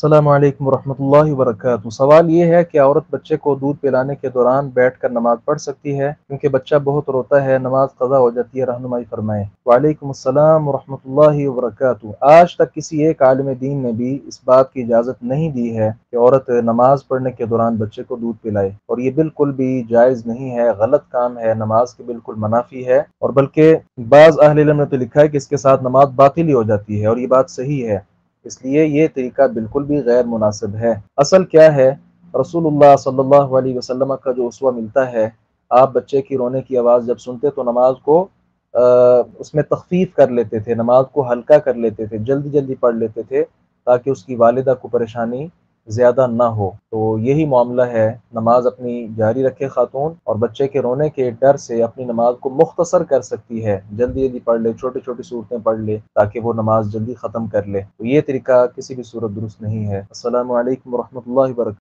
السلام علیکم ورحمۃ اللہ وبرکاتہ۔ سوال یہ ہے کہ عورت بچے کو دودھ پلانے کے دوران بیٹھ کر نماز پڑھ سکتی ہے کیونکہ بچہ بہت روتا ہے، نماز قضا ہو جاتی ہے، رہنمائی فرمائیں۔ وعلیکم السلام ورحمۃ اللہ وبرکاتہ۔ آج تک کسی ایک عالم دین نے بھی اس بات کی اجازت نہیں دی ہے کہ عورت نماز پڑھنے کے دوران بچے کو دودھ پلائے، اور یہ بالکل بھی جائز نہیں ہے، غلط کام ہے، نماز کے بالکل منافی ہے، اور بلکہ بعض اہل علم نے تو لکھا ہے کہ اس کے ساتھ نماز باطل ہی ہو جاتی ہے، اور یہ بات صحیح ہے۔ اس لیے یہ طریقہ بالکل بھی غیر مناسب ہے۔ اصل کیا ہے، رسول اللہ صلی اللہ علیہ وسلم کا جو اسوہ ملتا ہے، آپ بچے کی رونے کی آواز جب سنتے تو نماز کو اس میں تخفیف کر لیتے تھے، نماز کو ہلکا کر لیتے تھے، جلدی جلدی پڑھ لیتے تھے تاکہ اس کی والدہ کو پریشانی زیادہ نہ ہو۔ تو یہی معاملہ ہے، نماز اپنی جاری رکھے خاتون، اور بچے کے رونے کے ڈر سے اپنی نماز کو مختصر کر سکتی ہے، جلدی جلدی پڑھ لے، چھوٹی چھوٹی صورتیں پڑھ لے تاکہ وہ نماز جلدی ختم کر لے۔ تو یہ طریقہ کسی بھی صورت درست نہیں ہے۔ السلام علیکم ورحمۃ اللہ وبرکاتہ۔